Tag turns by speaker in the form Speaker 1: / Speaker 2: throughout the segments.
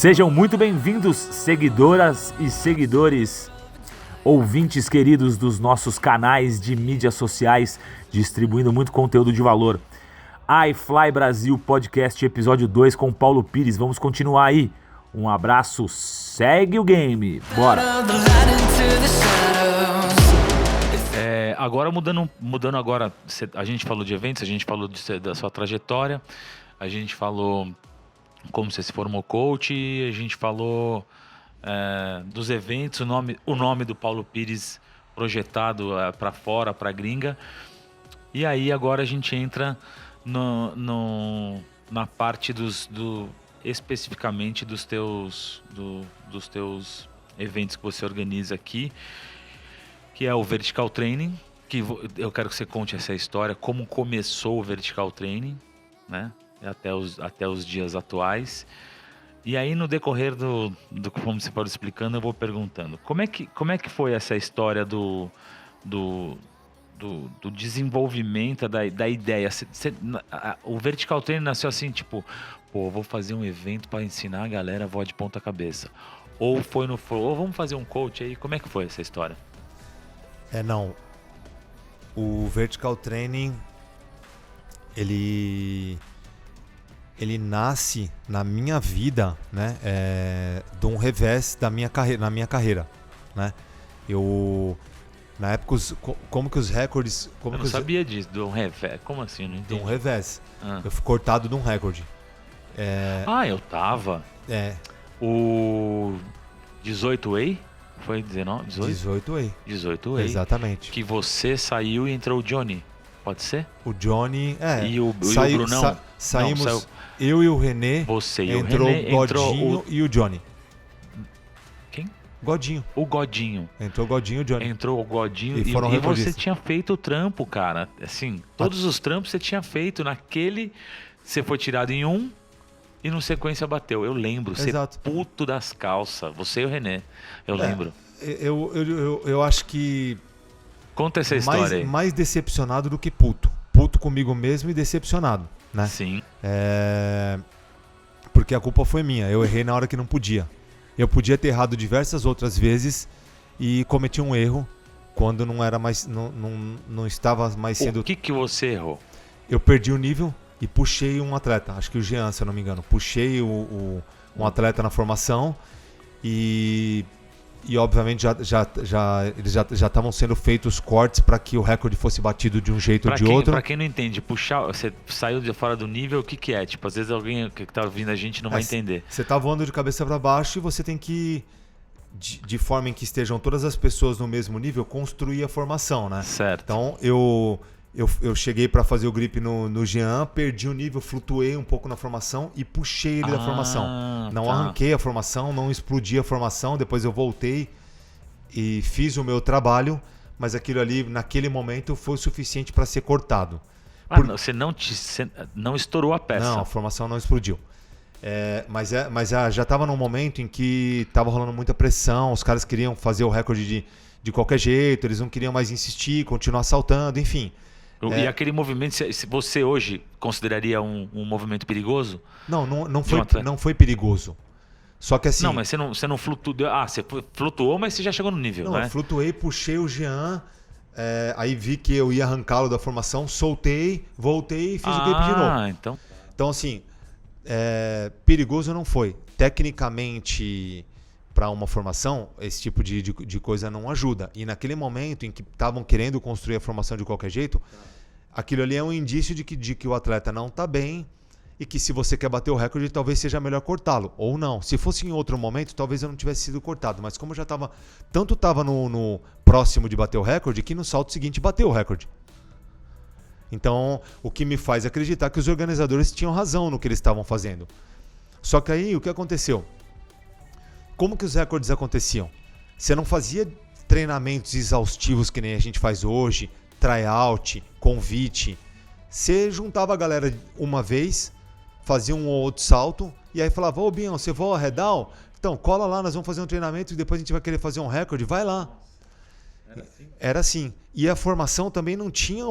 Speaker 1: Sejam muito bem-vindos, seguidoras e seguidores, ouvintes queridos dos nossos canais de mídias sociais, distribuindo muito conteúdo de valor. iFly Brasil Podcast, episódio 2 com Paulo Pires. Vamos continuar aí. Um abraço, segue o game, bora!
Speaker 2: Agora mudando agora, a gente falou de eventos, a gente falou da sua trajetória, a gente falou como você se formou coach, a gente falou dos eventos, o nome do Paulo Pires projetado para fora, para gringa. E aí agora a gente entra na parte especificamente dos teus eventos que você organiza aqui, que é o Vertical Training, que eu quero que você conte essa história, como começou o Vertical Training, né? Até os dias atuais. E aí no decorrer do como você pode explicando, eu vou perguntando, como é que foi essa história do desenvolvimento da ideia? O Vertical Training nasceu assim, tipo, vou fazer um evento para ensinar a galera a voar de ponta cabeça. Ou foi ou vamos fazer um coach aí, como é que foi essa história?
Speaker 3: Não. O Vertical Training, ele nasce na minha vida, né? De um revés na minha carreira, né? Na época, como que os recordes...
Speaker 2: Eu não sabia disso, de um revés. Como assim? Não entendi.
Speaker 3: De um revés. Eu fui cortado de um recorde.
Speaker 2: Eu tava. O 18A? Foi 19?
Speaker 3: 18A.
Speaker 2: 18A.
Speaker 3: Exatamente.
Speaker 2: Que você saiu e entrou o Johnny. Pode ser?
Speaker 3: O Johnny,
Speaker 2: E o Brunão?
Speaker 3: Saímos,
Speaker 2: não,
Speaker 3: eu e o René.
Speaker 2: Você e
Speaker 3: entrou
Speaker 2: o René.
Speaker 3: O Godinho e o Johnny.
Speaker 2: Quem?
Speaker 3: Godinho.
Speaker 2: O Godinho.
Speaker 3: Entrou o Godinho e o Johnny.
Speaker 2: Entrou o Godinho e você tinha feito o trampo, cara. Assim, todos os trampos você tinha feito. Naquele, você foi tirado em um e no sequência bateu. Eu lembro.
Speaker 3: Exato.
Speaker 2: Você puto das calças. Você e o René. Eu lembro.
Speaker 3: Eu acho que...
Speaker 2: Conta essa história aí.
Speaker 3: Mais decepcionado do que puto. Puto comigo mesmo e decepcionado, né?
Speaker 2: Sim.
Speaker 3: Porque a culpa foi minha. Eu errei na hora que não podia. Eu podia ter errado diversas outras vezes e cometi um erro quando não era mais, não estava mais sendo...
Speaker 2: O que você errou?
Speaker 3: Eu perdi o nível e puxei um atleta. Acho que o Jean, se eu não me engano. Puxei um atleta na formação e obviamente eles já estavam sendo feitos cortes para que o recorde fosse batido de um jeito ou de outro.
Speaker 2: Para quem não entende, puxar, você saiu de fora do nível, o que é? Tipo, às vezes alguém que tá ouvindo a gente não vai entender.
Speaker 3: Você tá voando de cabeça para baixo e você tem que, de forma em que estejam todas as pessoas no mesmo nível, construir a formação, né?
Speaker 2: Certo.
Speaker 3: Então eu cheguei para fazer o grip no Jean, perdi o nível, flutuei um pouco na formação e puxei ele da formação. Não arranquei a formação, não explodi a formação, depois eu voltei e fiz o meu trabalho, mas aquilo ali, naquele momento, foi o suficiente para ser cortado.
Speaker 2: Você não estourou a peça.
Speaker 3: Não, a formação não explodiu. Mas já estava num momento em que estava rolando muita pressão, os caras queriam fazer o recorde de qualquer jeito, eles não queriam mais insistir, continuar saltando, enfim.
Speaker 2: E aquele movimento, você hoje consideraria um movimento perigoso?
Speaker 3: Não foi perigoso. Só que assim...
Speaker 2: Não, mas você não flutuou... você flutuou, mas você já chegou no nível, né?
Speaker 3: Eu flutuei, puxei o Jean, aí vi que eu ia arrancá-lo da formação, soltei, voltei e fiz o grip de novo. Então assim, perigoso não foi. Tecnicamente, para uma formação, esse tipo de coisa não ajuda. E naquele momento em que estavam querendo construir a formação de qualquer jeito, aquilo ali é um indício de que o atleta não está bem e que se você quer bater o recorde, talvez seja melhor cortá-lo. Ou não. Se fosse em outro momento, talvez eu não tivesse sido cortado. Mas como eu já estava... Tanto estava no próximo de bater o recorde, que no salto seguinte bateu o recorde. Então, o que me faz acreditar que os organizadores tinham razão no que eles estavam fazendo. Só que aí, o que aconteceu? Como que os recordes aconteciam? Você não fazia treinamentos exaustivos que nem a gente faz hoje, tryout, convite. Você juntava a galera uma vez, fazia um ou outro salto, e aí falava, ô Bião, você voa redal? Então, cola lá, nós vamos fazer um treinamento e depois a gente vai querer fazer um recorde, vai lá. Era assim. E a formação também não tinha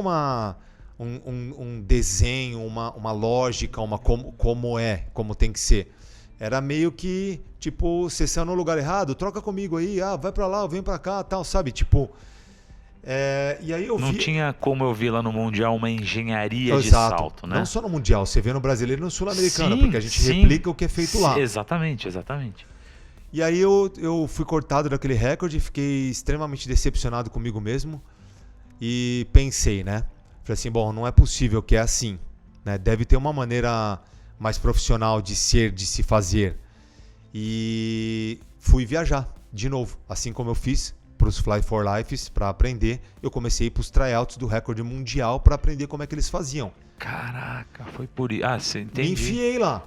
Speaker 3: um desenho, uma lógica, como tem que ser. era meio que, tipo, você saiu no lugar errado, troca comigo aí, vai pra lá, vem pra cá, tal, sabe? Tipo, e aí eu vi...
Speaker 2: Não tinha como eu vi lá no Mundial uma engenharia de salto, né?
Speaker 3: Não só no Mundial, você vê no brasileiro e no sul-americano, porque a gente replica o que é feito lá.
Speaker 2: Exatamente.
Speaker 3: E aí eu fui cortado daquele recorde, fiquei extremamente decepcionado comigo mesmo e pensei, né? Falei assim, bom, não é possível que é assim, né? Deve ter uma maneira mais profissional de ser, de se fazer. E fui viajar de novo, assim como eu fiz para os Fly for Lives para aprender. Eu comecei a ir para os tryouts do recorde mundial para aprender como é que eles faziam.
Speaker 2: Caraca, foi por isso. Você entendeu?
Speaker 3: Me enfiei lá.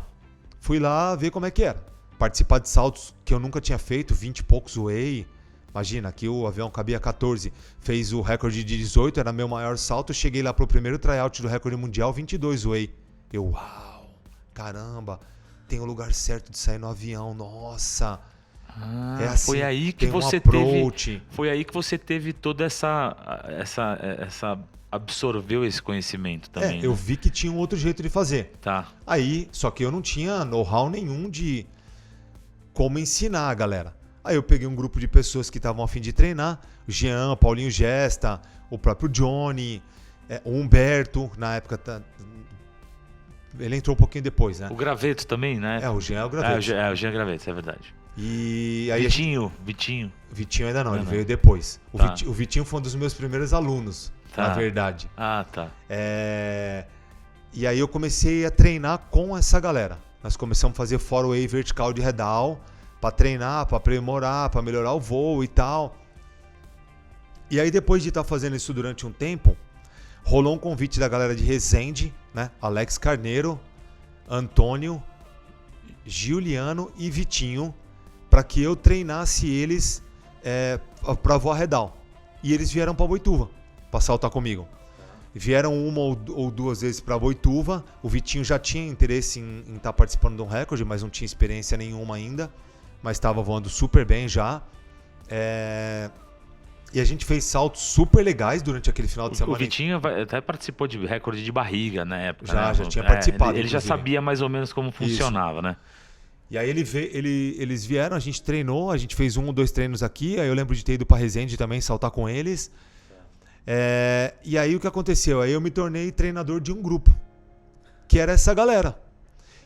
Speaker 3: Fui lá ver como é que era. Participar de saltos que eu nunca tinha feito, 20 e poucos whey. Imagina, aqui o avião cabia 14. Fez o recorde de 18, era meu maior salto. Eu cheguei lá pro primeiro tryout do recorde mundial, 22 whey. Eu, uau, caramba, tem o lugar certo de sair no avião, nossa.
Speaker 2: É assim, foi aí que você teve. Foi aí que você teve toda essa absorveu esse conhecimento também.
Speaker 3: Eu vi que tinha um outro jeito de fazer.
Speaker 2: Tá.
Speaker 3: Aí, só que eu não tinha know-how nenhum de como ensinar a galera. Aí eu peguei um grupo de pessoas que estavam a fim de treinar, o Jean, o Paulinho Gesta, o próprio Johnny, o Humberto, na época ele entrou um pouquinho depois, né?
Speaker 2: O Graveto também, né?
Speaker 3: O Jean é o Graveto.
Speaker 2: O Jean Graveto, é verdade.
Speaker 3: E aí Vitinho ainda não, ele veio depois. O Vitinho foi um dos meus primeiros alunos, na verdade.
Speaker 2: Tá.
Speaker 3: E aí eu comecei a treinar com essa galera. Nós começamos a fazer four-way vertical de redal para treinar, para aprimorar, para melhorar o voo e tal. E aí depois de estar fazendo isso durante um tempo, rolou um convite da galera de Resende, né? Alex Carneiro, Antônio, Giuliano e Vitinho, para que eu treinasse eles para voar redal. E eles vieram para Boituva para saltar comigo. Vieram uma ou duas vezes para Boituva. O Vitinho já tinha interesse em estar participando de um recorde, mas não tinha experiência nenhuma ainda. Mas estava voando super bem já. E a gente fez saltos super legais durante aquele final de semana.
Speaker 2: O Vitinho até participou de recorde de barriga na época.
Speaker 3: Já tinha participado.
Speaker 2: Ele já sabia mais ou menos como funcionava, né?
Speaker 3: E aí eles vieram, a gente treinou, a gente fez 1 ou 2 treinos aqui. Aí eu lembro de ter ido para Resende também saltar com eles. E aí o que aconteceu? Aí eu me tornei treinador de um grupo, que era essa galera.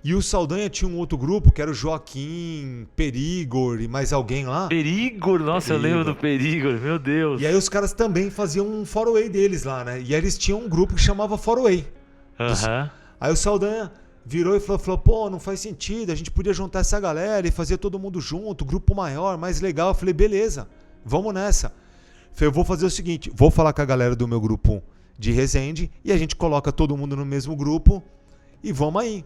Speaker 3: E o Saldanha tinha um outro grupo, que era o Joaquim, Perigor e mais alguém lá.
Speaker 2: Perigor? Nossa, Perigor. Eu lembro do Perigor, meu Deus.
Speaker 3: E aí os caras também faziam um four-way deles lá, né? E aí eles tinham um grupo que chamava four-way. Aí o Saldanha virou e falou, pô, não faz sentido, a gente podia juntar essa galera e fazer todo mundo junto, grupo maior, mais legal. Eu falei, beleza, vamos nessa. Eu vou fazer o seguinte, vou falar com a galera do meu grupo de Resende e a gente coloca todo mundo no mesmo grupo e vamos aí.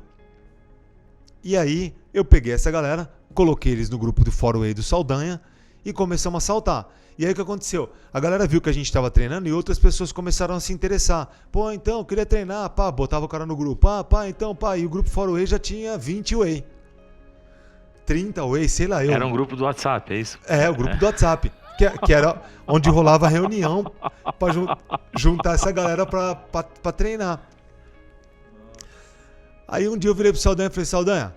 Speaker 3: E aí eu peguei essa galera, coloquei eles no grupo do four-way do Saldanha e começamos a saltar. E aí o que aconteceu? A galera viu que a gente estava treinando e outras pessoas começaram a se interessar. Pô, então, eu queria treinar, botava o cara no grupo. E o grupo four-way já tinha 20 way. 30 way, sei lá.
Speaker 2: Era um grupo do WhatsApp, é isso?
Speaker 3: O grupo do WhatsApp. Que era onde rolava a reunião para juntar essa galera para treinar. Aí um dia eu virei pro Saldanha e falei, Saldanha,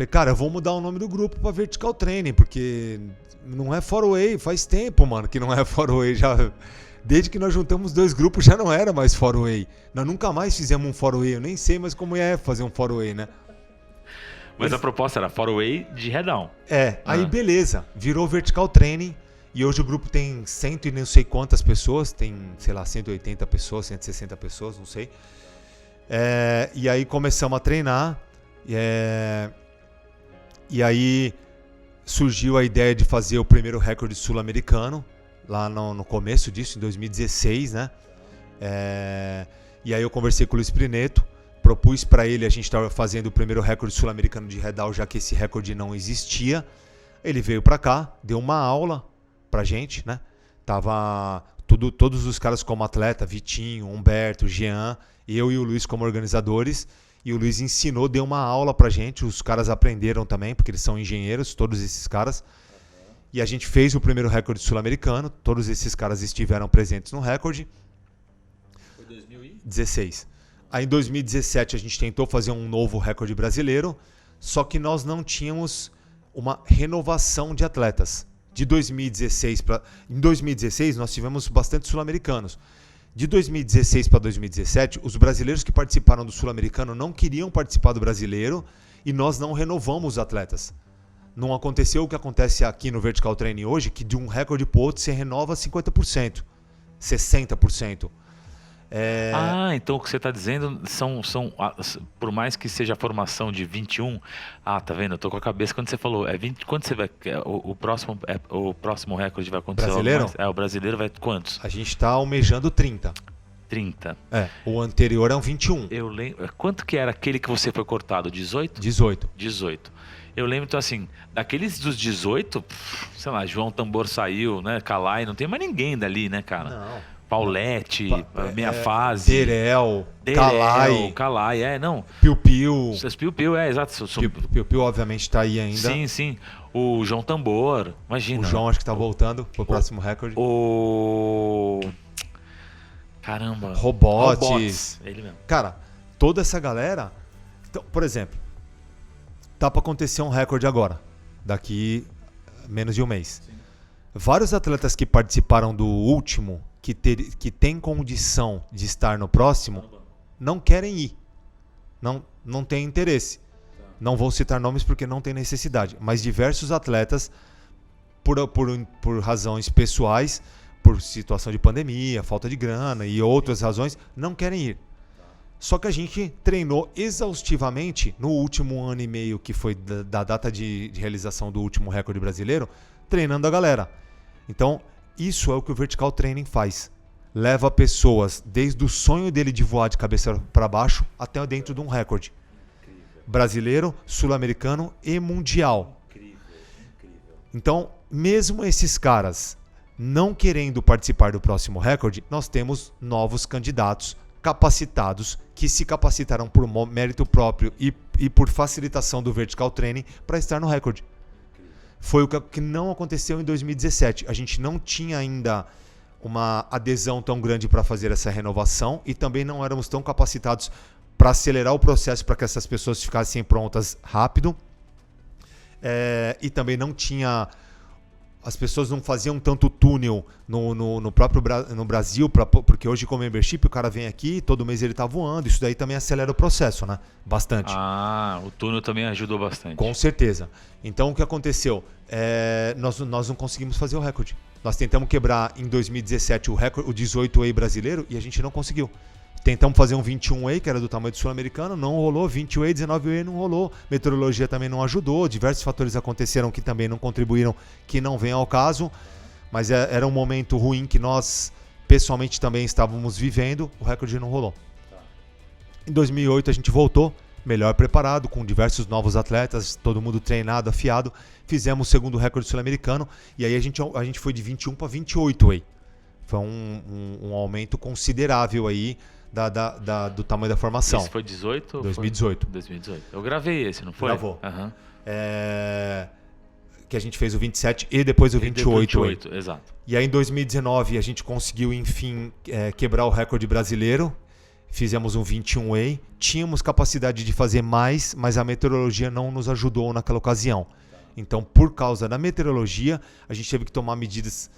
Speaker 3: cara, eu vou mudar o nome do grupo para Vertical Training, porque não é four-way, faz tempo, mano, que não é four-way. Desde que nós juntamos 2 grupos já não era mais four-way. Nós nunca mais fizemos um four-way, eu nem sei mais como é fazer um four-way, né?
Speaker 2: Mas a proposta era four-way de head-down.
Speaker 3: Aí beleza, virou Vertical Training. E hoje o grupo tem 100 e não sei quantas pessoas, tem, sei lá, 180 pessoas, 160 pessoas, não sei. E aí começamos a treinar. E aí surgiu a ideia de fazer o primeiro recorde sul-americano, lá no começo disso, em 2016, né? E aí eu conversei com o Luiz Prineto, propus para ele, a gente estava fazendo o primeiro recorde sul-americano de redal, já que esse recorde não existia. Ele veio para cá, deu uma aula pra gente, né? Tava todos os caras como atleta, Vitinho, Humberto, Jean, eu e o Luiz como organizadores, e o Luiz ensinou, deu uma aula pra gente, os caras aprenderam também, porque eles são engenheiros, todos esses caras, e a gente fez o primeiro recorde sul-americano, todos esses caras estiveram presentes no recorde.
Speaker 2: Foi 2016.
Speaker 3: Aí em 2017 a gente tentou fazer um novo recorde brasileiro, Só que nós não tínhamos uma renovação de atletas. De 2016 para... Em 2016, nós tivemos bastante sul-americanos. De 2016 para 2017, os brasileiros que participaram do sul-americano não queriam participar do brasileiro e nós não renovamos os atletas. Não aconteceu o que acontece aqui no Vertical Training hoje, que de um recorde para o outro você renova 50%, 60%.
Speaker 2: Então o que você está dizendo são, por mais que seja a formação de 21, tá vendo? Eu tô com a cabeça quando você falou, 20, quando você vai, o próximo recorde vai acontecer?
Speaker 3: Brasileiro?
Speaker 2: O brasileiro vai quantos?
Speaker 3: A gente está almejando 30.
Speaker 2: 30.
Speaker 3: O anterior é um 21.
Speaker 2: Eu lembro, quanto que era aquele que você foi cortado? 18?
Speaker 3: 18.
Speaker 2: 18. Eu lembro, então, assim, daqueles dos 18, sei lá, João Tambor saiu, né? Calai, não tem mais ninguém dali, né, cara?
Speaker 3: Não.
Speaker 2: Paulette, Meia Fase.
Speaker 3: Derel,
Speaker 2: Calai, não.
Speaker 3: Piu-Piu.
Speaker 2: Piu-Piu, exato.
Speaker 3: Piu-Piu, obviamente, tá aí ainda.
Speaker 2: Sim. O João Tambor, imagina.
Speaker 3: O João acho que tá voltando pro próximo recorde.
Speaker 2: Caramba.
Speaker 3: Robots.
Speaker 2: Ele mesmo.
Speaker 3: Cara, toda essa galera... Então, por exemplo, tá pra acontecer um recorde agora. Daqui menos de um mês. Sim. Vários atletas que participaram do último, que tem condição de estar no próximo, não querem ir. Não tem interesse. Não vou citar nomes porque não tem necessidade. Mas diversos atletas, por razões pessoais, por situação de pandemia, falta de grana e outras razões, não querem ir. Só que a gente treinou exaustivamente no último ano e meio, que foi da data de realização do último recorde brasileiro, treinando a galera. Então, isso é o que o Vertical Training faz. Leva pessoas desde o sonho dele de voar de cabeça para baixo até dentro de um recorde. Brasileiro, sul-americano e mundial. Incrível. Então, mesmo esses caras não querendo participar do próximo recorde, nós temos novos candidatos capacitados que se capacitaram por mérito próprio e por facilitação do Vertical Training para estar no recorde. Foi o que não aconteceu em 2017. A gente não tinha ainda uma adesão tão grande para fazer essa renovação e também não éramos tão capacitados para acelerar o processo para que essas pessoas ficassem prontas rápido. E também não tinha... As pessoas não faziam tanto túnel no próprio no Brasil, porque hoje com membership o cara vem aqui, todo mês ele tá voando, isso daí também acelera o processo, né? Bastante.
Speaker 2: O túnel também ajudou bastante.
Speaker 3: Com certeza. Então o que aconteceu? Nós não conseguimos fazer o recorde. Nós tentamos quebrar em 2017 o 18A brasileiro e a gente não conseguiu. Tentamos fazer um 21A, que era do tamanho do sul-americano, não rolou. 20A, 19A não rolou. Meteorologia também não ajudou. Diversos fatores aconteceram que também não contribuíram, que não vem ao caso. Mas era um momento ruim que nós, pessoalmente, também estávamos vivendo. O recorde não rolou. Em 2008 a gente voltou, melhor preparado, com diversos novos atletas, todo mundo treinado, afiado. Fizemos o segundo recorde sul-americano. E aí a gente foi de 21 para 28A. Foi um aumento considerável aí. Do tamanho da formação.
Speaker 2: Esse foi 18?
Speaker 3: 2018.
Speaker 2: 2018. Eu gravei esse, não foi?
Speaker 3: Gravou. Uhum. Que a gente fez o 27 e depois o 28.
Speaker 2: Exato.
Speaker 3: E aí em 2019 a gente conseguiu, enfim, quebrar o recorde brasileiro. Fizemos um 21A. Tínhamos capacidade de fazer mais, mas a meteorologia não nos ajudou naquela ocasião. Então, por causa da meteorologia, a gente teve que tomar medidas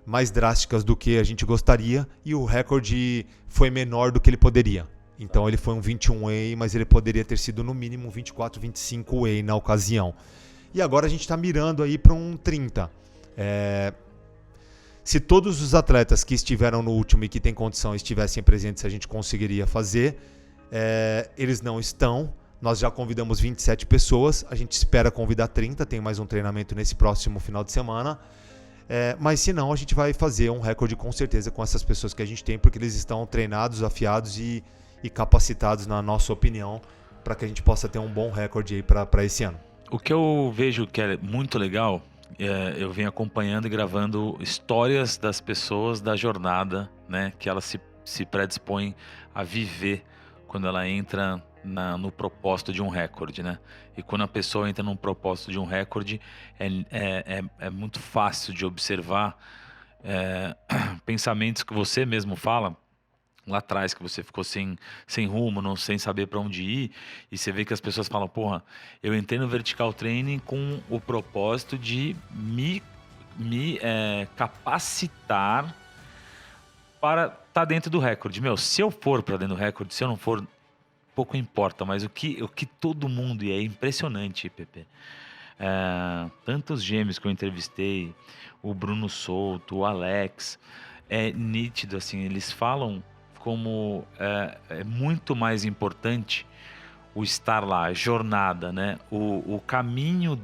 Speaker 3: mais drásticas do que a gente gostaria e o recorde foi menor do que ele poderia. Então ele foi um 21A, mas ele poderia ter sido no mínimo um 24, 25A na ocasião. E agora a gente está mirando aí para um 30. Se todos os atletas que estiveram no último e que têm condição estivessem presentes, a gente conseguiria fazer. Eles não estão. Nós já convidamos 27 pessoas. A gente espera convidar 30. Tem mais um treinamento nesse próximo final de semana. Mas se não, a gente vai fazer um recorde com certeza com essas pessoas que a gente tem, porque eles estão treinados, afiados e capacitados, na nossa opinião, para que a gente possa ter um bom recorde aí para esse ano.
Speaker 2: O que eu vejo que é muito legal, eu venho acompanhando e gravando histórias das pessoas da jornada, né, que elas se predispõem a viver quando ela entra no propósito de um recorde, né? E quando a pessoa entra num propósito de um recorde, é muito fácil de observar pensamentos que você mesmo fala, lá atrás, que você ficou sem rumo, sem saber para onde ir, e você vê que as pessoas falam, porra, eu entrei no Vertical Training com o propósito de me capacitar para estar dentro do recorde. Se eu for para dentro do recorde, se eu não for, pouco importa, mas o que todo mundo, e é impressionante, Pepe, tantos gêmeos que eu entrevistei, o Bruno Souto, o Alex, é nítido, assim, eles falam como é muito mais importante o estar lá, a jornada, né? O caminho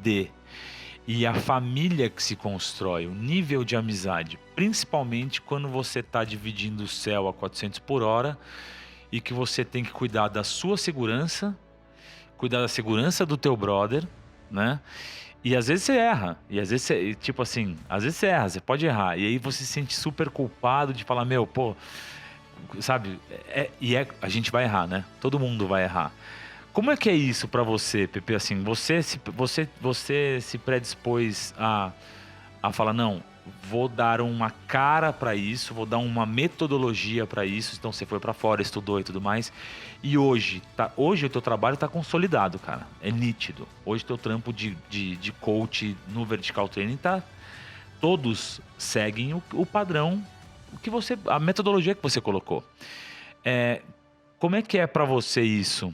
Speaker 2: e a família que se constrói, o nível de amizade, principalmente quando você está dividindo o céu a 400 por hora e que você tem que cuidar da sua segurança, cuidar da segurança do teu brother, né? E às vezes você erra, e às vezes você, tipo assim, às vezes você erra, você pode errar, e aí você se sente super culpado de falar, sabe, a gente vai errar, né? Todo mundo vai errar. Como é que é isso pra você, Pepe? Assim, você se predispôs a falar, não, vou dar uma cara pra isso, vou dar uma metodologia pra isso. Então você foi pra fora, estudou e tudo mais. E hoje o teu trabalho tá consolidado, cara. É nítido. Hoje teu trampo de coach no Vertical Training todos seguem o padrão, a metodologia que você colocou. Como é que é pra você isso?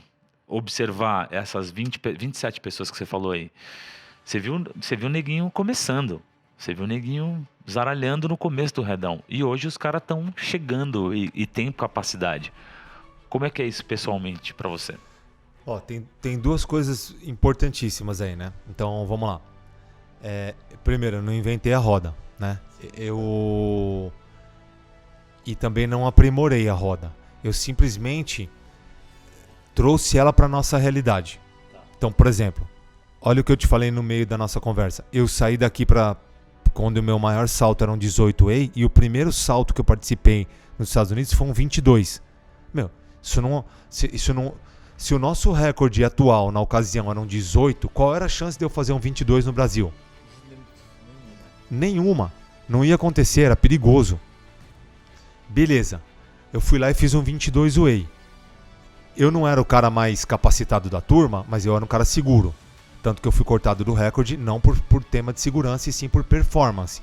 Speaker 2: Observar essas 27 pessoas que você falou aí. Você viu o neguinho começando. Você viu o neguinho zaralhando no começo do redão. E hoje os caras estão chegando e têm capacidade. Como é que é isso pessoalmente para você?
Speaker 3: Tem duas coisas importantíssimas aí, né? Então, vamos lá. Primeiro, eu não inventei a roda, né? E também não aprimorei a roda. Eu simplesmente trouxe ela para nossa realidade. Então, por exemplo, olha o que eu te falei no meio da nossa conversa. Eu saí daqui quando o meu maior salto era um 18A, e o primeiro salto que eu participei nos Estados Unidos foi um 22. Se o nosso recorde atual na ocasião era um 18, qual era a chance de eu fazer um 22 no Brasil? Nenhuma. Não ia acontecer, era perigoso. Beleza. Eu fui lá e fiz um 22 Way. Eu não era o cara mais capacitado da turma, mas eu era um cara seguro. Tanto que eu fui cortado do recorde, não por tema de segurança, e sim por performance.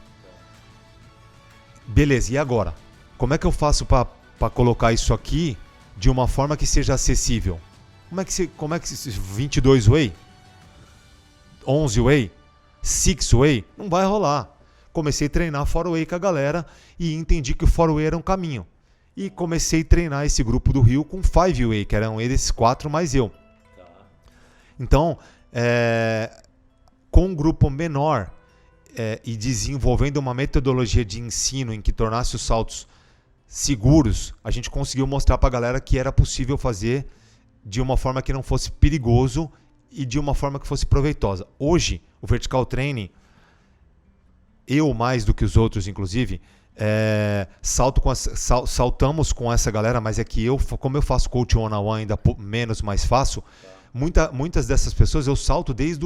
Speaker 3: Beleza, e agora? Como é que eu faço para colocar isso aqui de uma forma que seja acessível? Como é que 22 Way? 11 Way? 6 Way? Não vai rolar. Comecei a treinar 4 Way com a galera e entendi que o 4 Way era um caminho. E comecei a treinar esse grupo do Rio com 5 Way, que eram eles 4 mais eu. Então, com um grupo menor e desenvolvendo uma metodologia de ensino em que tornasse os saltos seguros, a gente conseguiu mostrar para a galera que era possível fazer de uma forma que não fosse perigoso e de uma forma que fosse proveitosa. Hoje, o Vertical Training, eu mais do que os outros, inclusive, saltamos com essa galera, mas é que como eu faço coach one-on-one ainda menos, mais fácil, muitas dessas pessoas eu salto desde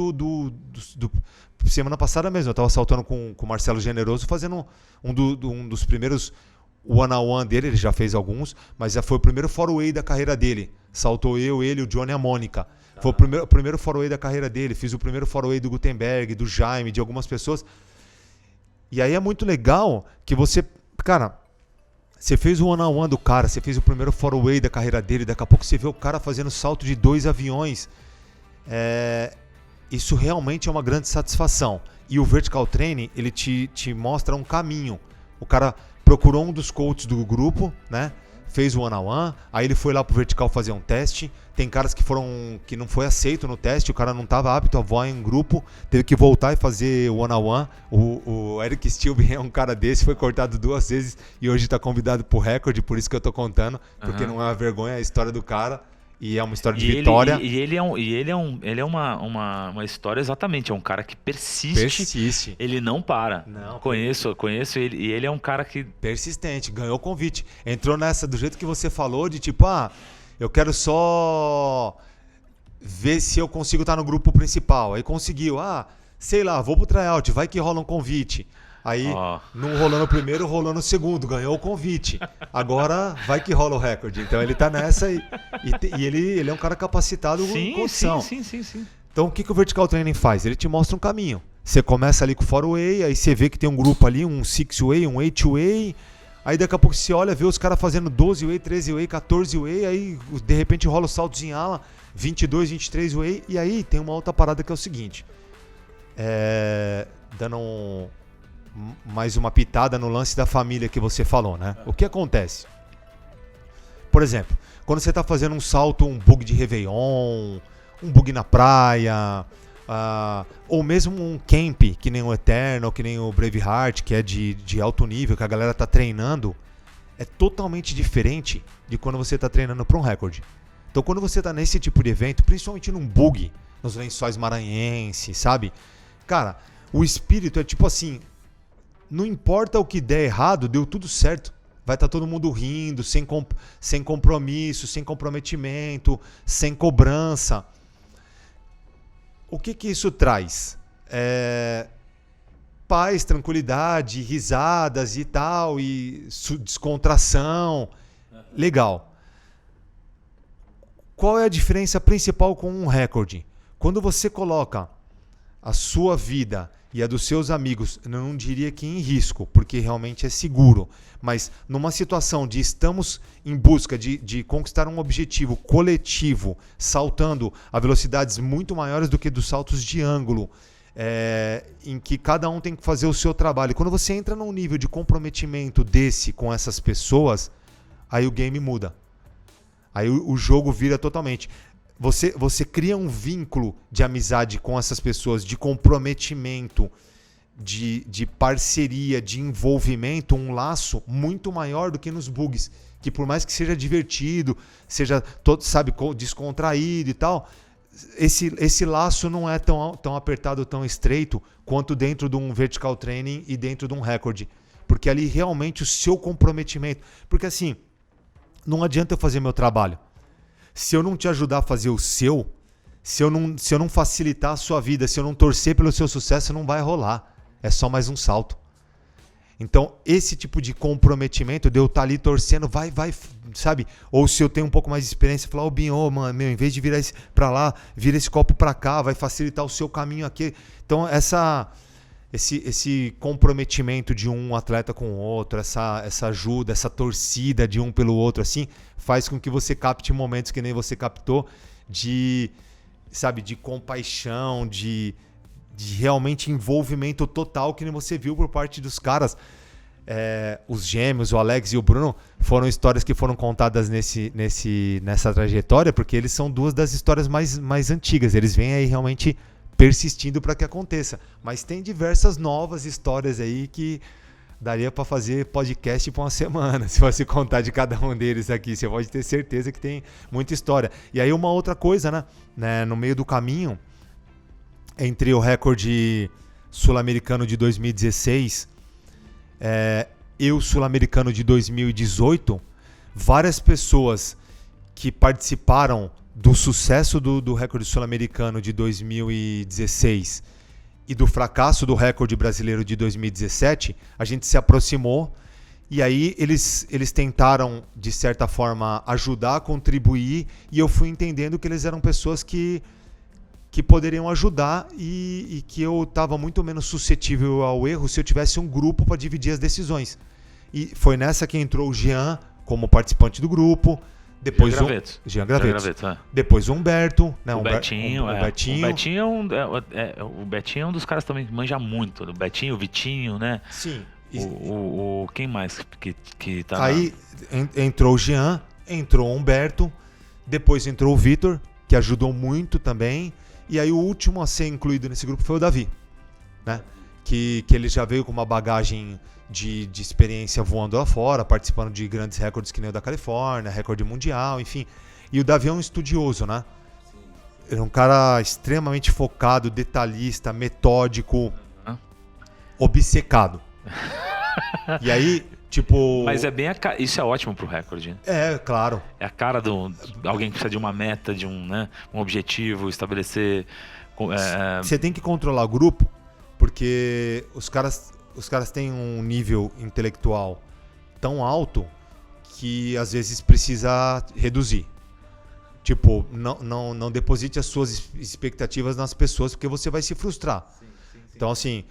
Speaker 3: semana passada mesmo. Eu estava saltando com o Marcelo Generoso, fazendo um dos primeiros one-on-one dele. Ele já fez alguns, mas já foi o primeiro 4-way da carreira dele. Saltou ele, o Johnny e a Mônica. Foi o primeiro 4-way da carreira dele. Fiz o primeiro 4-way do Gutenberg, do Jaime, de algumas pessoas. E aí é muito legal que você fez o one-on-one do cara, você fez o primeiro 4-way da carreira dele, daqui a pouco você vê o cara fazendo salto de 2 aviões. Isso realmente é uma grande satisfação. E o Vertical Training, ele te mostra um caminho. O cara procurou um dos coaches do grupo, né? Fez o one-on-one, aí ele foi lá pro Vertical fazer um teste. Tem caras que não foi aceito no teste, o cara não estava apto a voar em grupo, teve que voltar e fazer o one-on-one. O Eric Stilbe é um cara desse, foi cortado 2 vezes e hoje está convidado pro recorde, por isso que eu tô contando, porque não é uma vergonha a história do cara. E é uma história de vitória.
Speaker 2: Ele é uma história, exatamente. É um cara que persiste. Ele não para.
Speaker 3: Não,
Speaker 2: conheço ele. E ele é um cara que...
Speaker 3: persistente, ganhou o convite. Entrou nessa do jeito que você falou, de tipo, eu quero só ver se eu consigo estar no grupo principal. Aí conseguiu. Sei lá, vou pro tryout, vai que rola um convite. Aí, não rolou no primeiro, rolou no segundo, ganhou o convite. Agora vai que rola o recorde. Então ele tá nessa e ele é um cara capacitado com condição.
Speaker 2: Sim.
Speaker 3: Então o que o Vertical Training faz? Ele te mostra um caminho. Você começa ali com o 4-way, aí você vê que tem um grupo ali, um 6-way, um 8-way. Aí daqui a pouco você olha, vê os caras fazendo 12-way, 13-way, 14-way. Aí de repente rola os saltos em ala, 22, 23-way. E aí tem uma outra parada que é o seguinte. Dando mais uma pitada no lance da família que você falou, né? O que acontece? Por exemplo, quando você está fazendo um salto, um bug de Réveillon, um bug na praia, ou mesmo um camp, que nem o Eternal, que nem o Braveheart, que é de alto nível, que a galera tá treinando, é totalmente diferente de quando você tá treinando para um recorde. Então quando você tá nesse tipo de evento, principalmente num bug, nos Lençóis Maranhenses, sabe? Cara, o espírito é tipo assim, não importa o que der errado, deu tudo certo. Vai estar todo mundo rindo, sem compromisso, sem comprometimento, sem cobrança. O que isso traz? Paz, tranquilidade, risadas e tal, e descontração. Legal. Qual é a diferença principal com um recorde? Quando você coloca a sua vida e a dos seus amigos, eu não diria que em risco, porque realmente é seguro, mas numa situação de estamos em busca de conquistar um objetivo coletivo, saltando a velocidades muito maiores do que dos saltos de ângulo, em que cada um tem que fazer o seu trabalho. Quando você entra num nível de comprometimento desse com essas pessoas, aí o game muda. Aí o jogo vira totalmente. Você cria um vínculo de amizade com essas pessoas, de comprometimento, de parceria, de envolvimento, um laço muito maior do que nos bugs. Que por mais que seja divertido, seja todo, sabe, descontraído e tal, esse laço não é tão apertado, tão estreito quanto dentro de um vertical training e dentro de um recorde. Porque ali realmente o seu comprometimento... Porque assim, não adianta eu fazer meu trabalho. Se eu não te ajudar a fazer o seu, se eu não facilitar a sua vida, se eu não torcer pelo seu sucesso, não vai rolar. É só mais um salto. Então, esse tipo de comprometimento de eu estar ali torcendo, vai, sabe? Ou se eu tenho um pouco mais de experiência, falar, Binho, mano, em vez de virar esse pra lá, vira esse copo pra cá, vai facilitar o seu caminho aqui. Então, esse comprometimento de um atleta com o outro, essa ajuda, essa torcida de um pelo outro, assim, faz com que você capte momentos que nem você captou de compaixão, de realmente envolvimento total que nem você viu por parte dos caras. Os gêmeos, o Alex e o Bruno, foram histórias que foram contadas nessa trajetória, porque eles são duas das histórias mais antigas. Eles vêm aí realmente persistindo para que aconteça. Mas tem diversas novas histórias aí que daria para fazer podcast por uma semana. Se você contar de cada um deles aqui, você pode ter certeza que tem muita história. E aí uma outra coisa, né? No meio do caminho, entre o recorde sul-americano de 2016 e o sul-americano de 2018, várias pessoas que participaram do sucesso do recorde sul-americano de 2016 e do fracasso do recorde brasileiro de 2017, a gente se aproximou e aí eles tentaram, de certa forma, ajudar, contribuir, e eu fui entendendo que eles eram pessoas que poderiam ajudar e que eu estava muito menos suscetível ao erro se eu tivesse um grupo para dividir as decisões. E foi nessa que entrou o Jean como participante do grupo, depois Jean Graveto. Depois o Humberto, né?
Speaker 2: O Betinho. O Betinho é um dos caras também que manja muito. O Betinho, o Vitinho, né?
Speaker 3: Sim.
Speaker 2: Quem mais que tá...
Speaker 3: Aí entrou o Jean, entrou o Humberto, depois entrou o Vitor, que ajudou muito também. E aí o último a ser incluído nesse grupo foi o Davi, né? Que ele já veio com uma bagagem de experiência voando lá fora, participando de grandes recordes que nem o da Califórnia, recorde mundial, enfim. E o Davi é um estudioso, né? Ele é um cara extremamente focado, detalhista, metódico, obcecado. E aí, tipo...
Speaker 2: Mas é bem isso é ótimo pro recorde, né?
Speaker 3: Claro.
Speaker 2: É a cara de alguém que precisa de uma meta, de um objetivo, estabelecer...
Speaker 3: Você tem que controlar o grupo, porque os caras os caras têm um nível intelectual tão alto que às vezes precisa reduzir. Tipo, não deposite as suas expectativas nas pessoas, porque você vai se frustrar. Sim. Então, assim,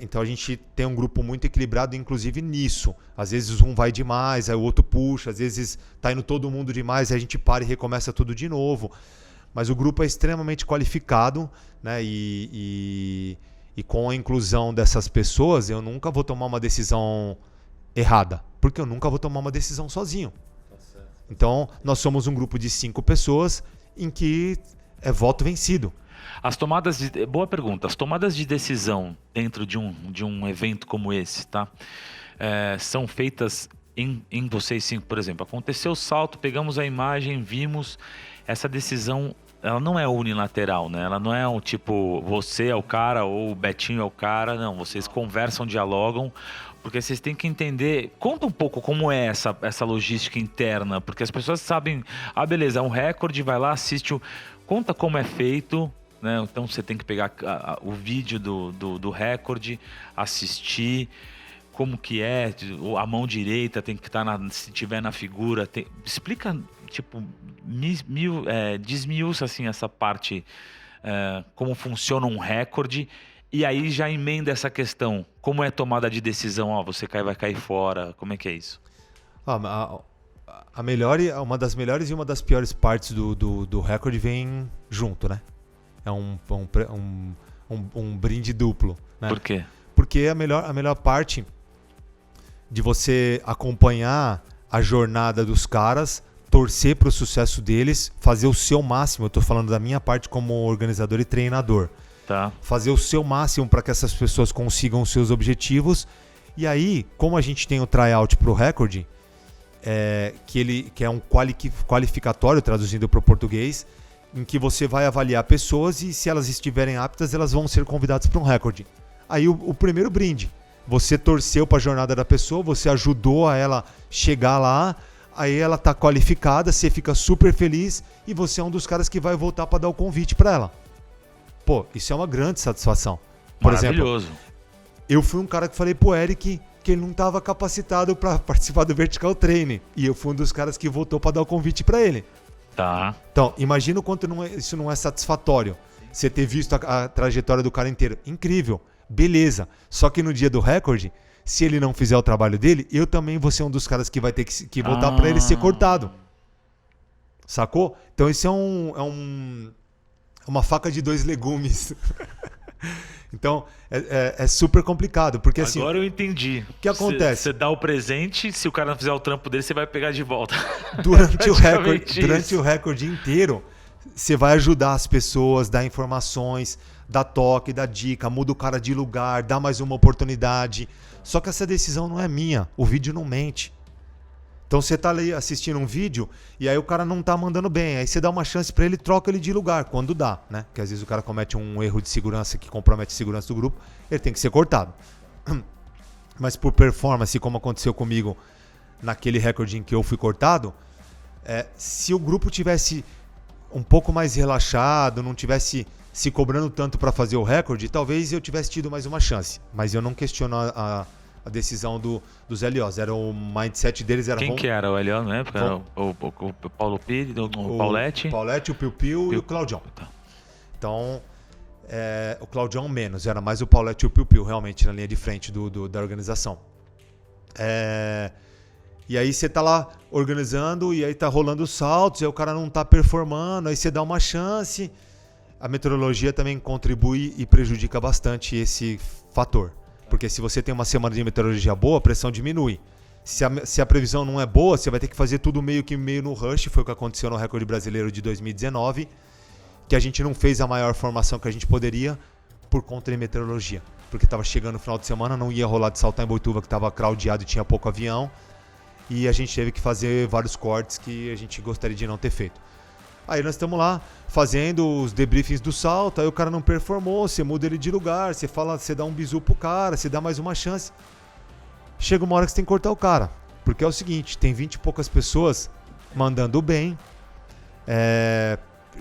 Speaker 3: então a gente tem um grupo muito equilibrado, inclusive nisso. Às vezes um vai demais, aí o outro puxa, às vezes tá indo todo mundo demais, aí a gente para e recomeça tudo de novo. Mas o grupo é extremamente qualificado, né? E com a inclusão dessas pessoas, eu nunca vou tomar uma decisão errada, porque eu nunca vou tomar uma decisão sozinho. Então, nós somos um grupo de 5 pessoas em que é voto vencido.
Speaker 2: Boa pergunta. As tomadas de decisão dentro de um evento como esse, tá? São feitas em vocês 5, por exemplo. Aconteceu o salto, pegamos a imagem, vimos. Essa decisão, ela não é unilateral, né? Ela não é um tipo, você é o cara ou o Betinho é o cara. Não, vocês conversam, dialogam. Porque vocês têm que entender, conta um pouco como é essa logística interna, porque as pessoas sabem, beleza, é um recorde, vai lá, assiste, conta como é feito, né? Então você tem que pegar o vídeo do recorde, assistir, como que é, a mão direita tem que estar, se tiver na figura, explica, tipo, desmiuça assim essa parte, como funciona um recorde. E aí já emenda essa questão, como é tomada de decisão, você vai cair fora, como é que é isso?
Speaker 3: Uma das melhores e uma das piores partes do recorde vem junto, né? É um brinde duplo, né?
Speaker 2: Por quê?
Speaker 3: Porque a melhor parte de você acompanhar a jornada dos caras, torcer para o sucesso deles, fazer o seu máximo, eu estou falando da minha parte como organizador e treinador.
Speaker 2: Tá.
Speaker 3: Fazer o seu máximo para que essas pessoas consigam os seus objetivos. E aí, como a gente tem o tryout para o recorde, que é um qualificatório, traduzindo para o português, em que você vai avaliar pessoas e se elas estiverem aptas, elas vão ser convidadas para um recorde. Aí o primeiro brinde, você torceu para a jornada da pessoa, você ajudou a ela chegar lá, aí ela está qualificada, você fica super feliz e você é um dos caras que vai voltar para dar o convite para ela. Pô, isso é uma grande satisfação. Por
Speaker 2: Maravilhoso.
Speaker 3: exemplo, eu fui um cara que falei pro Eric que ele não estava capacitado para participar do Vertical Training. E eu fui um dos caras que voltou para dar o convite para ele.
Speaker 2: Tá.
Speaker 3: Então, imagina o quanto isso não é satisfatório. Você ter visto a trajetória do cara inteiro. Incrível. Beleza. Só que no dia do recorde, se ele não fizer o trabalho dele, eu também vou ser um dos caras que vai ter que voltar para ele ser cortado. Sacou? Então, isso é uma faca de 2 legumes. Então, é super complicado, porque assim...
Speaker 2: Agora eu entendi.
Speaker 3: O que acontece?
Speaker 2: Você dá o presente, se o cara não fizer o trampo dele, você vai pegar de volta.
Speaker 3: Durante o recorde inteiro, você vai ajudar as pessoas, dar informações, dar toque, dar dica, muda o cara de lugar, dá mais uma oportunidade. Só que essa decisão não é minha, o vídeo não mente. Então você tá ali assistindo um vídeo e aí o cara não tá mandando bem. Aí você dá uma chance para ele, troca ele de lugar, quando dá, né? Porque às vezes o cara comete um erro de segurança que compromete a segurança do grupo, ele tem que ser cortado. Mas por performance, como aconteceu comigo naquele recorde em que eu fui cortado, se o grupo tivesse um pouco mais relaxado, não tivesse se cobrando tanto para fazer o recorde, talvez eu tivesse tido mais uma chance. Mas eu não questiono a decisão dos LOs. Era o mindset deles.
Speaker 2: Quem que era o LO na época? Era o Paulo Pires, o Paulette?
Speaker 3: O Paulette, o Piu-Piu e o Claudião. Tá. Então, o Claudião menos. Era mais o Paulette e o Piu-Piu, realmente, na linha de frente da organização. E aí você tá lá organizando e aí tá rolando os saltos, aí o cara não tá performando, aí você dá uma chance. A meteorologia também contribui e prejudica bastante esse fator. Porque se você tem uma semana de meteorologia boa, a pressão diminui. Se a previsão não é boa, você vai ter que fazer tudo meio no rush. Foi o que aconteceu no recorde brasileiro de 2019, que a gente não fez a maior formação que a gente poderia por conta de meteorologia. Porque estava chegando no final de semana, não ia rolar de saltar em Boituva, que estava craudiado e tinha pouco avião. E a gente teve que fazer vários cortes que a gente gostaria de não ter feito. Aí nós estamos lá fazendo os debriefings do salto, aí o cara não performou, você muda ele de lugar, você dá um bizu pro cara, você dá mais uma chance. Chega uma hora que você tem que cortar o cara, porque é o seguinte, tem 20 e poucas pessoas mandando bem,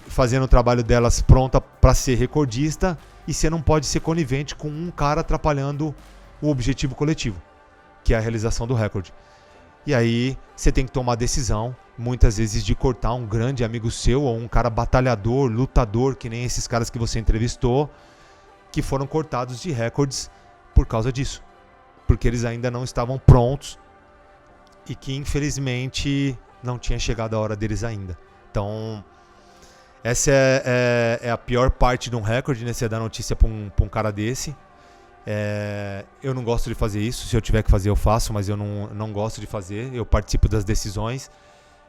Speaker 3: fazendo o trabalho delas pronta para ser recordista, e você não pode ser conivente com um cara atrapalhando o objetivo coletivo, que é a realização do recorde. E aí você tem que tomar a decisão, muitas vezes, de cortar um grande amigo seu ou um cara batalhador, lutador, que nem esses caras que você entrevistou, que foram cortados de recordes por causa disso. Porque eles ainda não estavam prontos e que, infelizmente, não tinha chegado a hora deles ainda. Então, essa é a pior parte de um recorde, né? Você dar notícia pra um cara desse. Eu não gosto de fazer isso. Se eu tiver que fazer, eu faço, mas eu não gosto de fazer. Eu participo das decisões.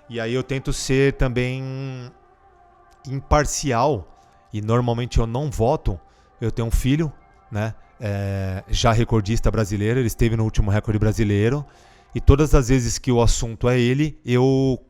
Speaker 3: E aí eu tento ser também imparcial. E normalmente eu não voto. Eu tenho um filho, né? Já recordista brasileiro. Ele esteve no último recorde brasileiro. E todas as vezes que o assunto é ele,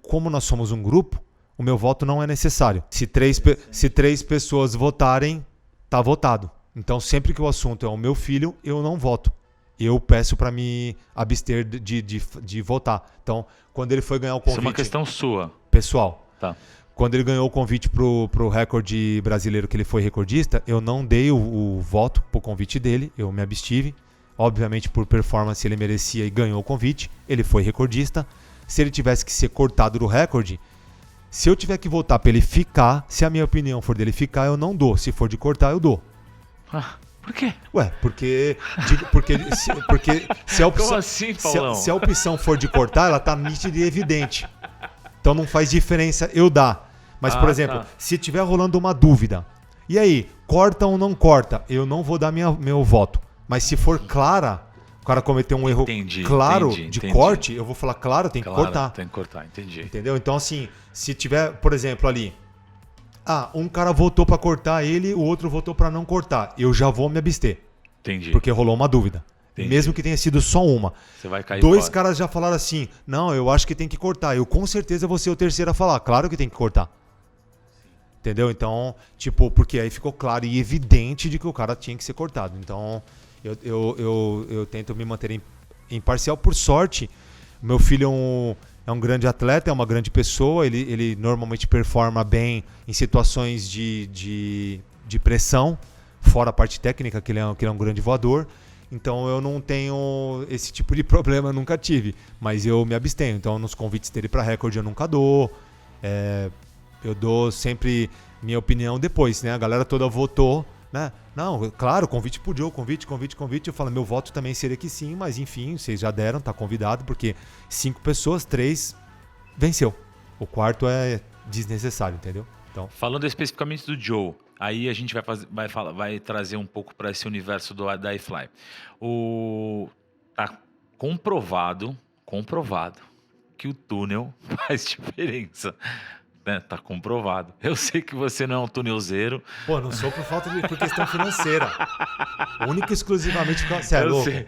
Speaker 3: como nós somos um grupo, o meu voto não é necessário. Se três pessoas votarem, tá votado. Então, sempre que o assunto é o meu filho, eu não voto. Eu peço para me abster de votar. Então, quando ele foi ganhar o convite...
Speaker 2: Isso é uma questão sua.
Speaker 3: Pessoal.
Speaker 2: Tá.
Speaker 3: Quando ele ganhou o convite pro recorde brasileiro, que ele foi recordista, eu não dei o voto pro convite dele, eu me abstive. Obviamente, por performance, ele merecia e ganhou o convite. Ele foi recordista. Se ele tivesse que ser cortado do recorde, se eu tiver que votar para ele ficar, se a minha opinião for dele ficar, eu não dou. Se for de cortar, eu dou.
Speaker 2: Por quê?
Speaker 3: Ué, porque se a opção,
Speaker 2: como assim, Paulão?
Speaker 3: Se a opção for de cortar, ela tá nítida e evidente. Então não faz diferença eu dar. Mas, por exemplo, se tiver rolando uma dúvida, e aí, corta ou não corta? Eu não vou dar meu voto. Mas se for clara, o cara cometeu um erro de corte, eu vou falar, claro, tem que cortar.
Speaker 2: Tem que cortar, entendi.
Speaker 3: Entendeu? Então, assim, se tiver, por exemplo, ali, um cara votou pra cortar ele, o outro votou pra não cortar. Eu já vou me abster.
Speaker 2: Entendi.
Speaker 3: Porque rolou uma dúvida. Entendi. Mesmo que tenha sido só uma.
Speaker 2: Você vai cair
Speaker 3: Dois
Speaker 2: fora.
Speaker 3: caras já falaram assim, não, eu acho que tem que cortar. Eu com certeza vou ser o terceiro a falar. Claro que tem que cortar. Entendeu? Então, porque aí ficou claro e evidente de que o cara tinha que ser cortado. Então, eu tento me manter imparcial. Por sorte, meu filho é um grande atleta, é uma grande pessoa. Ele normalmente performa bem em situações de pressão, fora a parte técnica, que ele é um grande voador. Então eu não tenho esse tipo de problema, nunca tive. Mas eu me abstenho. Então nos convites dele para recorde eu nunca dou. Eu dou sempre minha opinião depois, né? A galera toda votou, né? Não, claro, convite pro Joe, convite. Eu falo, meu voto também seria que sim, mas enfim, vocês já deram, tá convidado, porque 5 pessoas, 3 venceu. O quarto é desnecessário, entendeu? Então,
Speaker 2: falando especificamente do Joe, aí a gente vai trazer um pouco para esse universo da iFly. Tá comprovado que o túnel faz diferença. Né? Tá comprovado. Eu sei que você não é um tunelzeiro.
Speaker 3: Pô, não sou por questão financeira. Única e exclusivamente porque você é louco.
Speaker 2: Sei.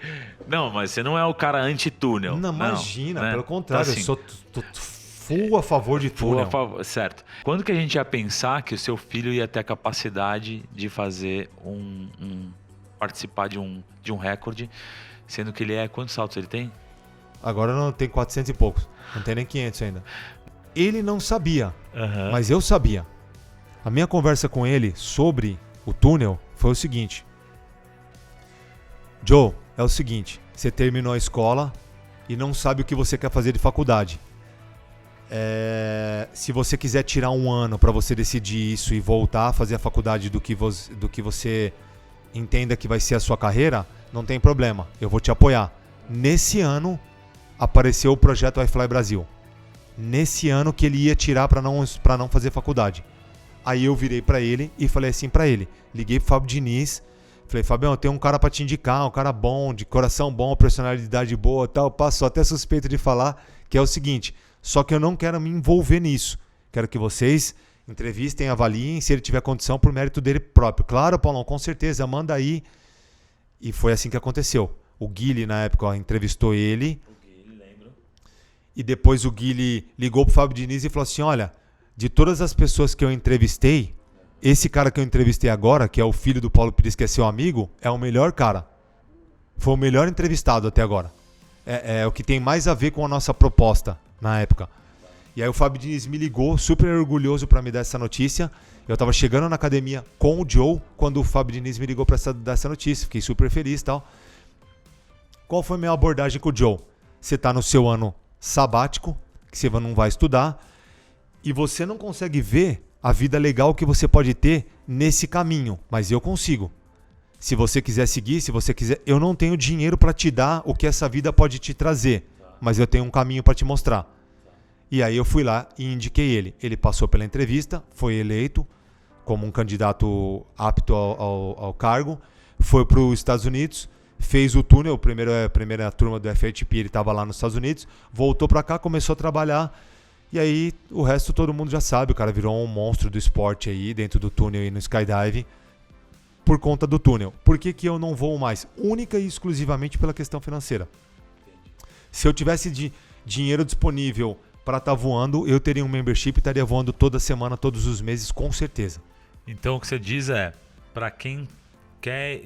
Speaker 2: Não, mas você não é o cara anti-túnel.
Speaker 3: Não, imagina, né? Pelo contrário,
Speaker 2: então, assim,
Speaker 3: eu sou full a favor de túnel.
Speaker 2: Certo. Quando que a gente ia pensar que o seu filho ia ter a capacidade de fazer participar de um recorde, sendo que ele quantos saltos ele tem?
Speaker 3: Agora não tem 400 e poucos. Não tem nem 500 ainda. Ele não sabia, mas eu sabia. A minha conversa com ele sobre o túnel foi o seguinte. Joe, é o seguinte. Você terminou a escola e não sabe o que você quer fazer de faculdade. Se você quiser tirar um ano para você decidir isso e voltar a fazer a faculdade do que você entenda que vai ser a sua carreira, não tem problema. Eu vou te apoiar. Nesse ano apareceu o projeto iFly Brasil. Nesse ano que ele ia tirar para não fazer faculdade. Aí eu virei para ele e falei assim para ele. Liguei pro Fábio Diniz. Falei, Fabião, tem um cara para te indicar, um cara bom, de coração bom, personalidade boa, tal. Passo até suspeito de falar, que é o seguinte, só que eu não quero me envolver nisso. Quero que vocês entrevistem, avaliem, se ele tiver condição, por mérito dele próprio. Claro, Paulão, com certeza, manda aí. E foi assim que aconteceu. O Guilherme, na época, entrevistou ele. E depois o Guilherme ligou pro Fábio Diniz e falou assim, olha, de todas as pessoas que eu entrevistei, esse cara que eu entrevistei agora, que é o filho do Paulo Pires, que é seu amigo, é o melhor cara. Foi o melhor entrevistado até agora. É o que tem mais a ver com a nossa proposta na época. E aí o Fábio Diniz me ligou, super orgulhoso para me dar essa notícia. Eu tava chegando na academia com o Joe quando o Fábio Diniz me ligou para dar essa notícia. Fiquei super feliz e tal. Qual foi a minha abordagem com o Joe? Você tá no seu ano sabático, que você não vai estudar, e você não consegue ver a vida legal que você pode ter nesse caminho, mas eu consigo. Se você quiser seguir, se você quiser, eu não tenho dinheiro para te dar o que essa vida pode te trazer, mas eu tenho um caminho para te mostrar. E aí eu fui lá e indiquei ele. Ele passou pela entrevista, foi eleito como um candidato apto ao cargo, foi para os Estados Unidos, fez o túnel, a primeira turma do FITP, ele estava lá nos Estados Unidos, voltou para cá, começou a trabalhar, e aí o resto todo mundo já sabe, o cara virou um monstro do esporte aí, dentro do túnel e no skydive, por conta do túnel. Por que eu não voo mais? Única e exclusivamente pela questão financeira. Se eu tivesse dinheiro disponível para estar voando, eu teria um membership e estaria voando toda semana, todos os meses, com certeza.
Speaker 2: Então o que você diz é, para quem quer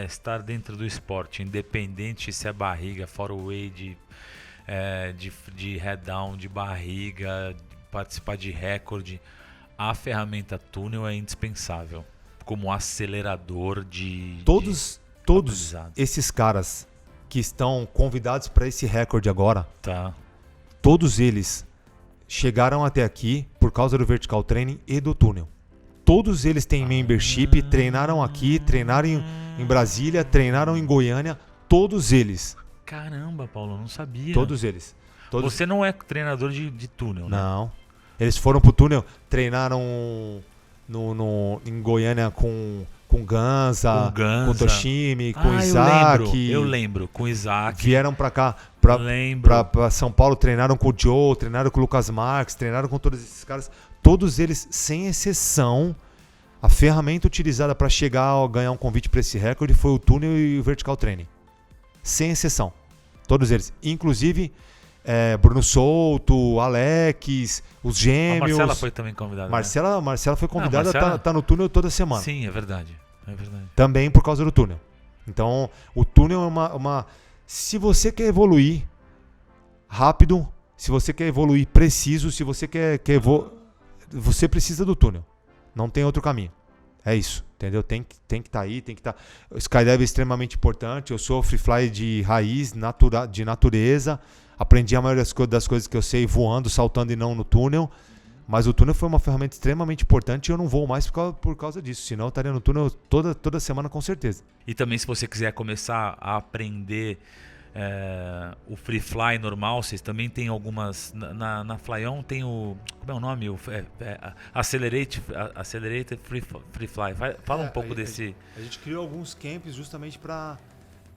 Speaker 2: estar dentro do esporte, independente se é barriga, forway, de head down, de barriga, participar de recorde, a ferramenta túnel é indispensável como acelerador de
Speaker 3: todos esses caras que estão convidados para esse recorde agora, todos eles chegaram até aqui por causa do vertical training e do túnel. Todos eles têm membership, treinaram aqui, treinaram em Brasília, treinaram em Goiânia, todos eles.
Speaker 2: Caramba, Paulo, eu não sabia.
Speaker 3: Todos eles.
Speaker 2: Você não é treinador de túnel, né?
Speaker 3: Não. Eles foram pro túnel, treinaram em Goiânia com Ganza, com Toshimi, com Isaac.
Speaker 2: Eu lembro, com Isaac.
Speaker 3: Vieram pra cá, pra São Paulo, treinaram com o Joe, treinaram com o Lucas Marques, treinaram com todos esses caras. Todos eles, sem exceção, a ferramenta utilizada para chegar a ganhar um convite para esse recorde foi o túnel e o vertical training. Sem exceção. Todos eles. Inclusive, Bruno Souto, Alex, os gêmeos.
Speaker 2: A Marcela foi também convidada.
Speaker 3: Marcela foi convidada, tá no túnel toda semana.
Speaker 2: Sim, é verdade.
Speaker 3: Também por causa do túnel. Então, o túnel é uma... Se você quer evoluir rápido, se você quer evoluir preciso, se você quer você precisa do túnel. Não tem outro caminho. É isso, entendeu? Tem que estar aí, tem que estar... O skydive é extremamente importante. Eu sou free fly de raiz, de natureza. Aprendi a maioria das coisas que eu sei voando, saltando e não no túnel. Mas o túnel foi uma ferramenta extremamente importante e eu não vou mais por causa disso. Senão eu estaria no túnel toda semana com certeza.
Speaker 2: E também se você quiser começar a aprender o free fly normal, vocês também tem algumas... Na Flyon tem o... Como é o nome? Accelerated Free Fly. Fala um pouco desse...
Speaker 3: A gente criou alguns camps justamente para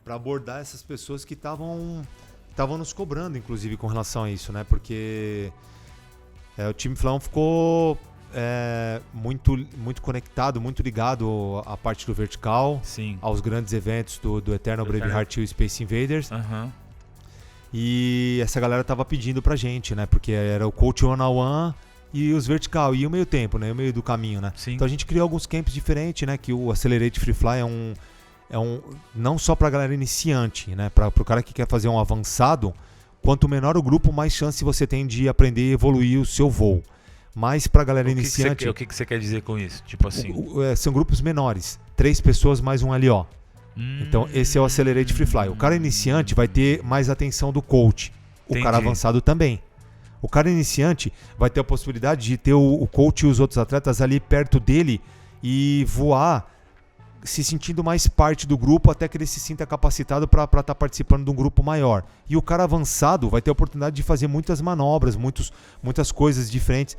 Speaker 3: abordar essas pessoas que estavam nos cobrando, inclusive, com relação a isso, né? Porque o time Flyon ficou muito conectado, muito ligado à parte do vertical,
Speaker 2: sim,
Speaker 3: aos grandes eventos do Eternal Braveheart e o Space Invaders.
Speaker 2: Uhum.
Speaker 3: E essa galera tava pedindo pra gente, né? Porque era o coach one-on-one e os vertical, e o meio tempo, né? O meio do caminho, né?
Speaker 2: Sim.
Speaker 3: Então a gente criou alguns camps diferentes, né? Que o Accelerate Free Fly é um não só pra galera iniciante, né? Pro cara que quer fazer um avançado, quanto menor o grupo, mais chance você tem de aprender e evoluir o seu voo. Mas pra galera iniciante...
Speaker 2: O que você quer dizer com isso? Tipo assim...
Speaker 3: São grupos menores. 3 pessoas mais um LO. Então esse é o Accelerate Free Fly. O cara iniciante vai ter mais atenção do coach.
Speaker 2: Entendi.
Speaker 3: O cara avançado também. O cara iniciante vai ter a possibilidade de ter o coach e os outros atletas ali perto dele e voar se sentindo mais parte do grupo até que ele se sinta capacitado para estar participando de um grupo maior. E o cara avançado vai ter a oportunidade de fazer muitas manobras, muitas coisas diferentes.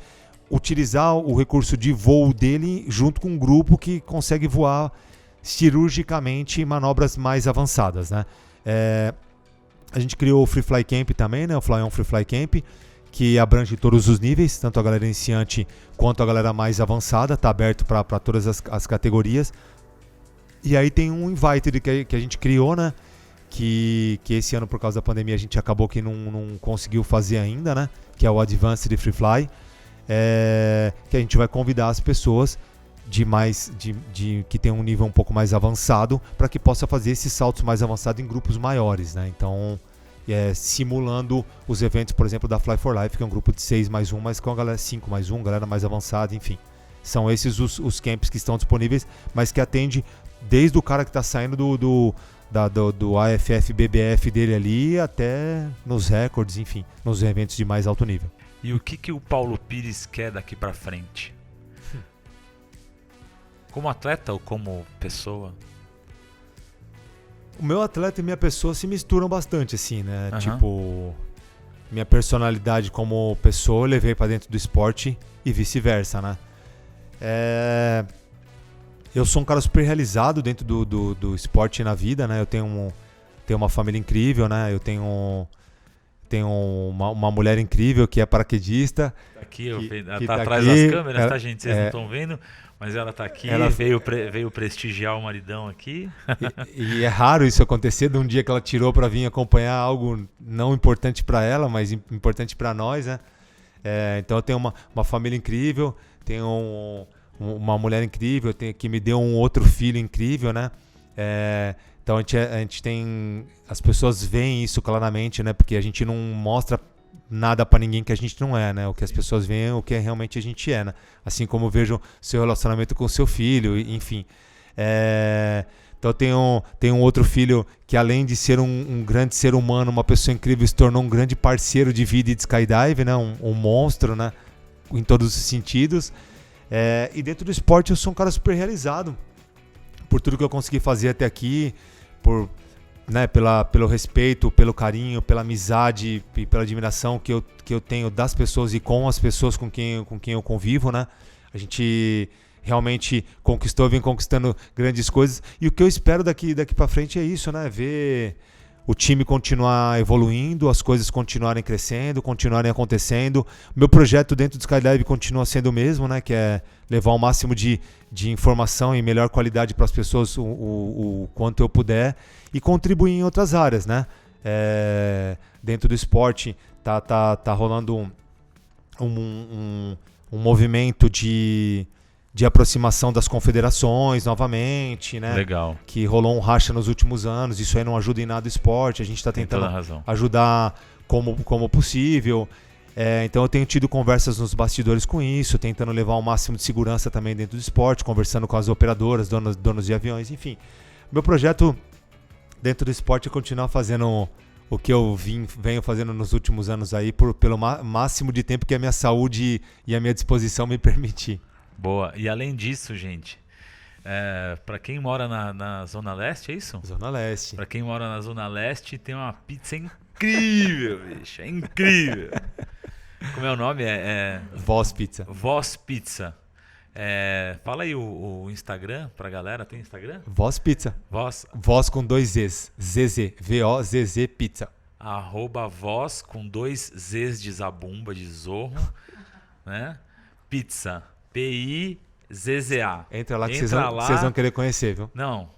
Speaker 3: Utilizar o recurso de voo dele junto com um grupo que consegue voar cirurgicamente manobras mais avançadas, né? A gente criou o Free Fly Camp também, né? O Flyon Free Fly Camp, que abrange todos os níveis, tanto a galera iniciante quanto a galera mais avançada, está aberto para todas as categorias. E aí tem um invite que a gente criou, né? Que esse ano, por causa da pandemia, a gente acabou que não conseguiu fazer ainda, né? Que é o Advanced Free Fly. Que a gente vai convidar as pessoas que tem um nível um pouco mais avançado para que possa fazer esses saltos mais avançados em grupos maiores, né? Então simulando os eventos, por exemplo, da Fly for Life, que é um grupo de 6+1, mas com a galera 5+1, galera mais avançada, enfim. São esses os camps que estão disponíveis, mas que atende desde o cara que está saindo do AFF, BBF dele ali, até nos recordes, enfim, nos eventos de mais alto nível.
Speaker 2: E o que o Paulo Pires quer daqui para frente? Como atleta ou como pessoa?
Speaker 3: O meu atleta e minha pessoa se misturam bastante, assim, né? Tipo, minha personalidade como pessoa eu levei pra dentro do esporte e vice-versa, né? Eu sou um cara super realizado dentro do esporte e na vida, né? Eu tenho uma família incrível, né? Eu tenho uma mulher incrível que é paraquedista.
Speaker 2: Aqui, ela tá atrás das câmeras, tá, gente? Vocês não estão vendo, mas ela tá aqui, ela veio prestigiar o maridão aqui.
Speaker 3: E é raro isso acontecer, de um dia que ela tirou para vir acompanhar algo não importante para ela, mas importante para nós, né? Então eu tenho uma família incrível, tenho uma mulher incrível, que me deu um outro filho incrível, né? Então a gente tem... As pessoas veem isso claramente, né? Porque a gente não mostra nada pra ninguém que a gente não é, né? O que as pessoas veem é o que realmente a gente é, né? Assim como vejo seu relacionamento com seu filho, enfim. Então eu tenho um outro filho que, além de ser um grande ser humano, uma pessoa incrível, se tornou um grande parceiro de vida e de skydive, né? Um monstro, né? Em todos os sentidos. E dentro do esporte eu sou um cara super realizado por tudo que eu consegui fazer até aqui, pelo respeito, pelo carinho, pela amizade e pela admiração que eu tenho das pessoas e com as pessoas com quem eu convivo, né? A gente realmente vem conquistando grandes coisas, e o que eu espero daqui para frente é isso, né? Ver o time continuar evoluindo, as coisas continuarem crescendo, continuarem acontecendo. O meu projeto dentro do Skydive continua sendo o mesmo, né? Que é levar o máximo de informação e melhor qualidade para as pessoas o quanto eu puder, e contribuir em outras áreas, né? Dentro do esporte tá rolando um movimento de aproximação das confederações novamente, né?
Speaker 2: Legal.
Speaker 3: Que rolou um racha nos últimos anos. Isso aí não ajuda em nada o esporte. A gente está tentando ajudar como possível. Então eu tenho tido conversas nos bastidores com isso, tentando levar o máximo de segurança também dentro do esporte, conversando com as operadoras, donos de aviões, enfim. Meu projeto dentro do esporte é continuar fazendo o que eu venho fazendo nos últimos anos aí, pelo máximo de tempo que a minha saúde e a minha disposição me permitir.
Speaker 2: Boa. E além disso, gente, para quem mora na Zona Leste, é isso?
Speaker 3: Zona Leste.
Speaker 2: Para quem mora na Zona Leste, tem uma pizza incrível, bicho. É incrível. Como é o nome?
Speaker 3: Voz Pizza.
Speaker 2: Voz Pizza. Fala aí o Instagram pra galera. Tem Instagram?
Speaker 3: Voz Pizza. Voz com 2 Zs. ZZ. VOZZ Pizza.
Speaker 2: @voz com 2 Zs de zabumba, de zorro, né? Pizza. PIZZA.
Speaker 3: Entra lá que vocês vão querer conhecer, viu?
Speaker 2: Não.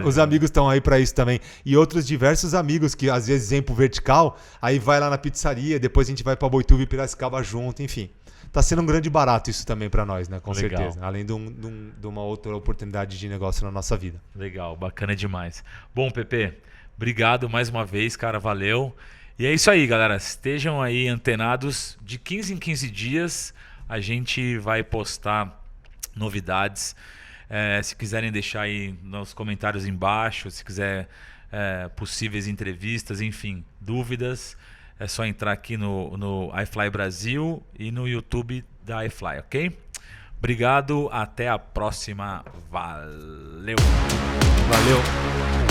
Speaker 3: Os amigos estão aí para isso também. E outros diversos amigos que às vezes vêm pro vertical, aí vai lá na pizzaria, depois a gente vai pra Boituva e Piracicaba junto, enfim. Tá sendo um grande barato isso também para nós, né? Com
Speaker 2: Legal.
Speaker 3: Certeza. Além de uma outra oportunidade de negócio na nossa vida.
Speaker 2: Legal, bacana demais. Bom, Pepe, obrigado mais uma vez, cara, valeu. E é isso aí, galera. Estejam aí antenados. De 15 em 15 dias a gente vai postar novidades. Se quiserem deixar aí nos comentários embaixo, se quiser possíveis entrevistas, enfim, dúvidas, é só entrar aqui no iFly Brasil e no YouTube da iFly, ok? Obrigado, até a próxima. Valeu!
Speaker 3: Valeu!